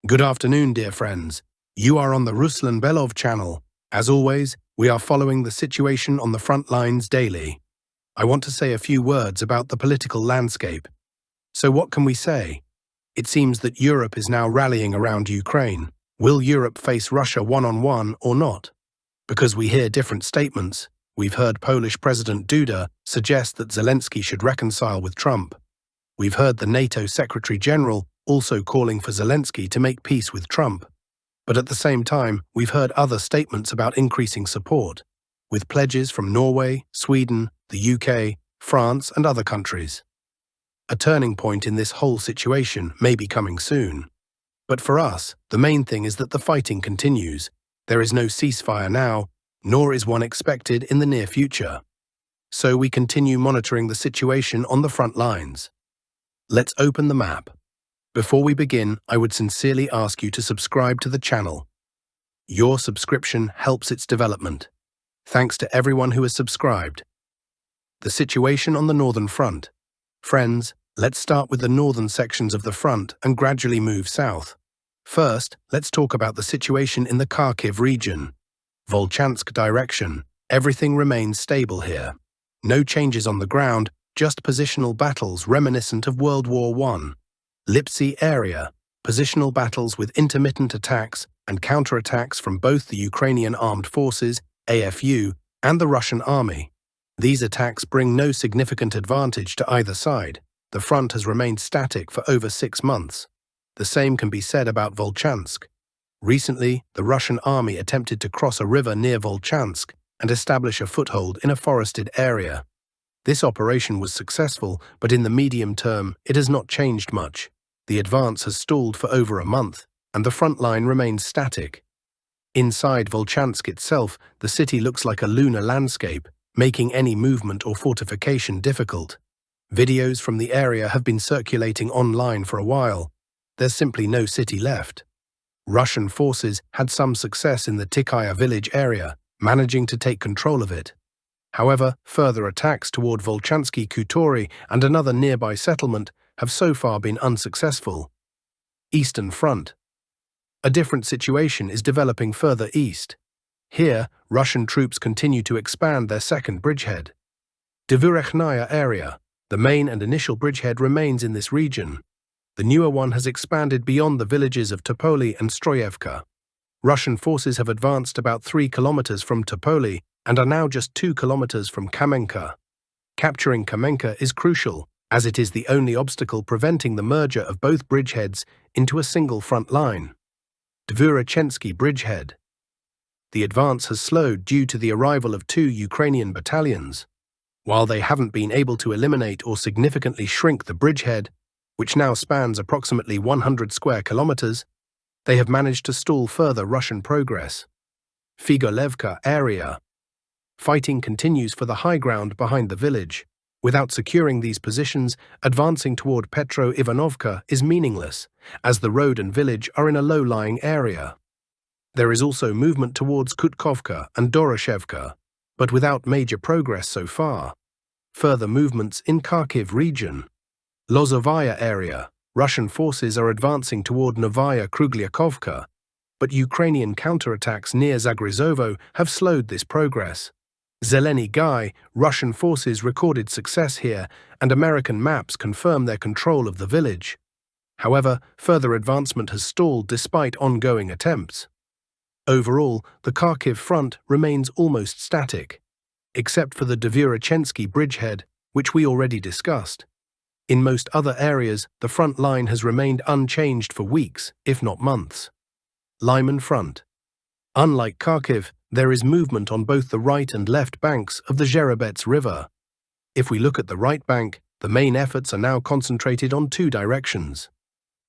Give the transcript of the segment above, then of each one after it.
Good afternoon, dear friends. You are on the Ruslan Belov channel. As always, we are following the situation on the front lines daily. I want to say a few words about the political landscape. So what can we say? It seems that Europe is now rallying around Ukraine. Will Europe face Russia one-on-one or not? Because we hear different statements. We've heard Polish President Duda suggest that Zelensky should reconcile with Trump. We've heard the NATO Secretary General also calling for Zelensky to make peace with Trump. But at the same time, we've heard other statements about increasing support, with pledges from Norway, Sweden, the UK, France, and other countries. A turning point in this whole situation may be coming soon. But for us, the main thing is that the fighting continues. There is no ceasefire now, nor is one expected in the near future. So we continue monitoring the situation on the front lines. Let's open the map. Before we begin, I would sincerely ask you to subscribe to the channel. Your subscription helps its development. Thanks to everyone who has subscribed. The situation on the northern front. Friends, let's start with the northern sections of the front and gradually move south. First, let's talk about the situation in the Kharkiv region. Volchansk direction. Everything remains stable here. No changes on the ground, just positional battles reminiscent of World War I. Lipsy area. Positional battles with intermittent attacks and counterattacks from both the Ukrainian Armed Forces, AFU, and the Russian Army. These attacks bring no significant advantage to either side. The front has remained static for over 6 months. The same can be said about Volchansk. Recently, the Russian army attempted to cross a river near Volchansk and establish a foothold in a forested area. This operation was successful, but in the medium term, it has not changed much. The advance has stalled for over a month, and the front line remains static. Inside Volchansk itself, the city looks like a lunar landscape, making any movement or fortification difficult. Videos from the area have been circulating online for a while. There's simply no city left. Russian forces had some success in the Tikaya village area, managing to take control of it. However, further attacks toward Volchansky Khutori and another nearby settlement have so far been unsuccessful. Eastern Front. A different situation is developing further east. Here, Russian troops continue to expand their second bridgehead. Dvurechная area. The main and initial bridgehead remains in this region. The newer one has expanded beyond the villages of Topoli and Stroyevka. Russian forces have advanced about 3 kilometers from Topoli and are now just 2 kilometers from Kamenka. Capturing Kamenka is crucial, as it is the only obstacle preventing the merger of both bridgeheads into a single front line. Dvurechensky bridgehead. The advance has slowed due to the arrival of 2 Ukrainian battalions. While they haven't been able to eliminate or significantly shrink the bridgehead, which now spans approximately 100 square kilometers, they have managed to stall further Russian progress. Figolevka area. Fighting continues for the high ground behind the village. Without securing these positions, advancing toward Petro-Ivanovka is meaningless, as the road and village are in a low-lying area. There is also movement towards Kutkovka and Doroshevka, but without major progress so far. Further movements in Kharkiv region. Lozovaya area. Russian forces are advancing toward Novaya Krugliakovka, but Ukrainian counterattacks near Zagrizovo have slowed this progress. Zeleny Gai, Russian forces recorded success here, and American maps confirm their control of the village. However, further advancement has stalled despite ongoing attempts. Overall, the Kharkiv front remains almost static, except for the Dvurechensky bridgehead, which we already discussed. In most other areas, the front line has remained unchanged for weeks, if not months. Lyman front. Unlike Kharkiv, there is movement on both the right and left banks of the Zherebets River. If we look at the right bank, the main efforts are now concentrated on 2 directions.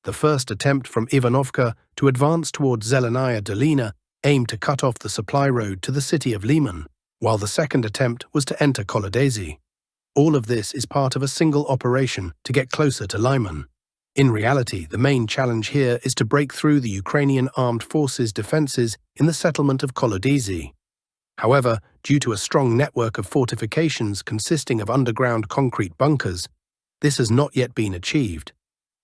The first attempt from Ivanovka to advance towards Zelenaya Dolina aimed to cut off the supply road to the city of Lyman, while the second attempt was to enter Kolodezi. All of this is part of a single operation to get closer to Lyman. In reality, the main challenge here is to break through the Ukrainian armed forces' defenses in the settlement of Kolodezi. However, due to a strong network of fortifications consisting of underground concrete bunkers, this has not yet been achieved.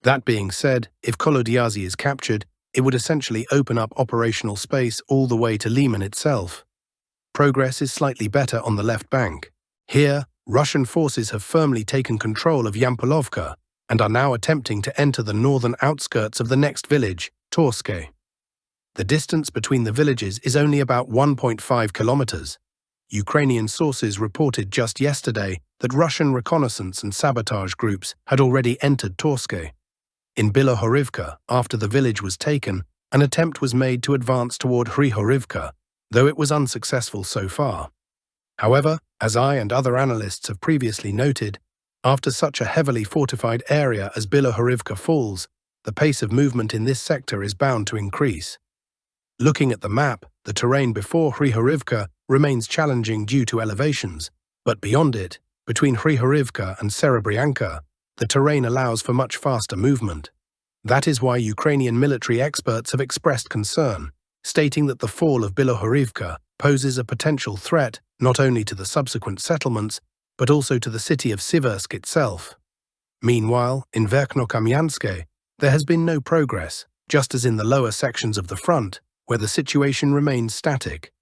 That being said, if Kolodezi is captured, It would essentially open up operational space all the way to Lyman itself. Progress is slightly better on the left bank. Here, Russian forces have firmly taken control of Yampollovka and are now attempting to enter the northern outskirts of the next village, Torske. The distance between the villages is only about 1.5 kilometers. Ukrainian sources reported just yesterday that Russian reconnaissance and sabotage groups had already entered Torske. In Bilohorivka, after the village was taken, an attempt was made to advance toward Hrihorivka, though it was unsuccessful so far. However, as I and other analysts have previously noted, after such a heavily fortified area as Bilohorivka falls, the pace of movement in this sector is bound to increase. Looking at the map, the terrain before Hrihorivka remains challenging due to elevations, but beyond it, between Hrihorivka and Serebryanka, the terrain allows for much faster movement. That is why Ukrainian military experts have expressed concern, stating that the fall of Bilohorivka poses a potential threat not only to the subsequent settlements, but also to the city of Siversk itself. Meanwhile, in Verkhnokamianske, there has been no progress, just as in the lower sections of the front, where the situation remains static.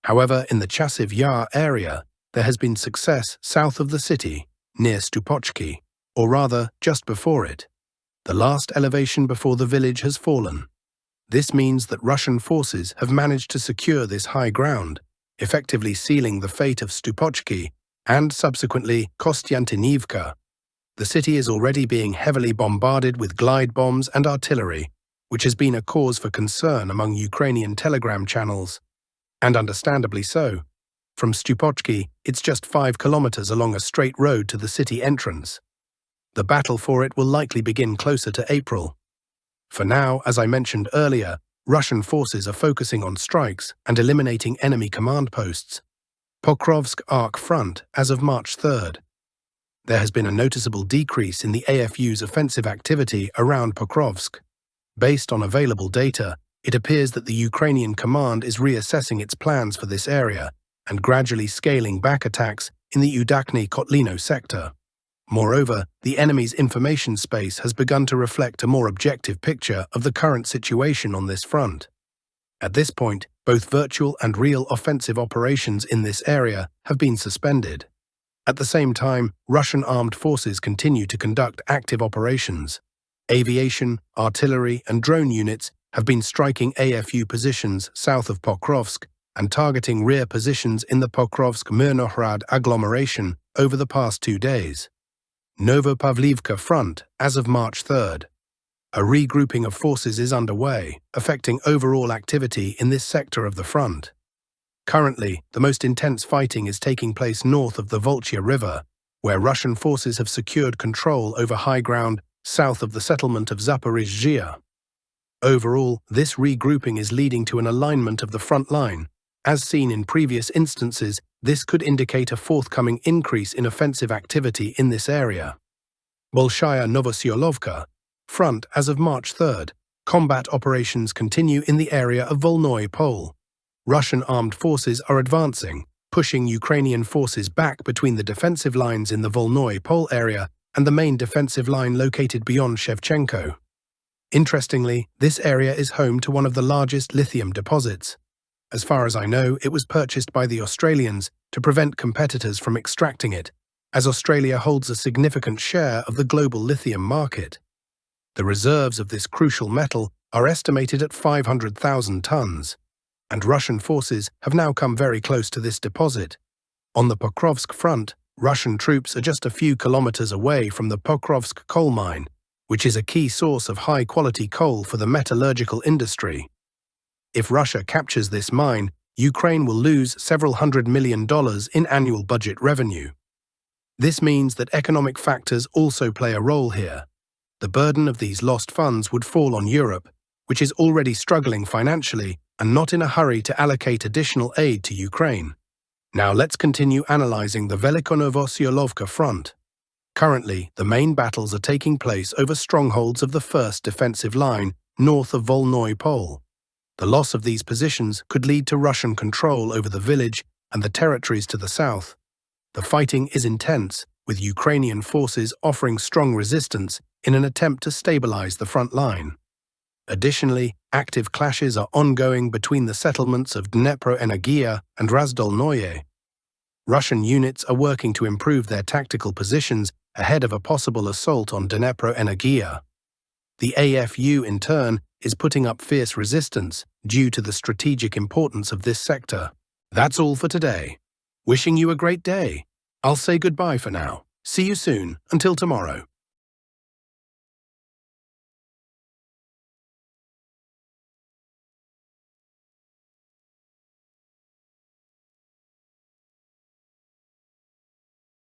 However, in the Chasiv Yar area, there has been success south of the city, near Stupochki, or rather, just before it. The last elevation before the village has fallen. This means that Russian forces have managed to secure this high ground, effectively sealing the fate of Stupochki and subsequently Kostiantynivka. The city is already being heavily bombarded with glide bombs and artillery, which has been a cause for concern among Ukrainian telegram channels. And understandably so. From Stupochki, it's just 5 kilometers along a straight road to the city entrance. The battle for it will likely begin closer to April. For now, as I mentioned earlier, Russian forces are focusing on strikes and eliminating enemy command posts. Pokrovsk Arc Front as of March 3rd. There has been a noticeable decrease in the AFU's offensive activity around Pokrovsk. Based on available data, it appears that the Ukrainian command is reassessing its plans for this area and gradually scaling back attacks in the Udakny-Kotlino sector. Moreover, the enemy's information space has begun to reflect a more objective picture of the current situation on this front. At this point, both virtual and real offensive operations in this area have been suspended. At the same time, Russian armed forces continue to conduct active operations. Aviation, artillery, and drone units have been striking AFU positions south of Pokrovsk and targeting rear positions in the Pokrovsk-Mirnohrad agglomeration over the past 2 days. Novopavlivka front as of March 3rd. A regrouping of forces is underway, affecting overall activity in this sector of the front. Currently, the most intense fighting is taking place north of the Volchya River, where Russian forces have secured control over high ground south of the settlement of Zaporizhzhia. Overall, this regrouping is leading to an alignment of the front line. As seen in previous instances, this could indicate a forthcoming increase in offensive activity in this area. Bolshaya Novosyolovka front as of March 3rd. Combat operations continue in the area of Volnoy Pole. Russian armed forces are advancing, pushing Ukrainian forces back between the defensive lines in the Volnoy Pole area and the main defensive line located beyond Shevchenko. Interestingly, this area is home to one of the largest lithium deposits. As far as I know, it was purchased by the Australians to prevent competitors from extracting it, as Australia holds a significant share of the global lithium market. The reserves of this crucial metal are estimated at 500,000 tons, and Russian forces have now come very close to this deposit. On the Pokrovsk front, Russian troops are just a few kilometers away from the Pokrovsk coal mine, which is a key source of high-quality coal for the metallurgical industry. If Russia captures this mine, Ukraine will lose several $100 million in annual budget revenue. This means that economic factors also play a role here. The burden of these lost funds would fall on Europe, which is already struggling financially and not in a hurry to allocate additional aid to Ukraine. Now let's continue analyzing the Velikonovosyolovka front. Currently, the main battles are taking place over strongholds of the first defensive line north of Volnoy Pole. The loss of these positions could lead to Russian control over the village and the territories to the south. The fighting is intense, with Ukrainian forces offering strong resistance in an attempt to stabilize the front line. Additionally, active clashes are ongoing between the settlements of Dnieper and Razdolnoye. Russian units are working to improve their tactical positions ahead of a possible assault on Dnieper. The AFU, in turn, is putting up fierce resistance due to the strategic importance of this sector. That's all for today. Wishing you a great day. I'll say goodbye for now. See you soon. Until tomorrow.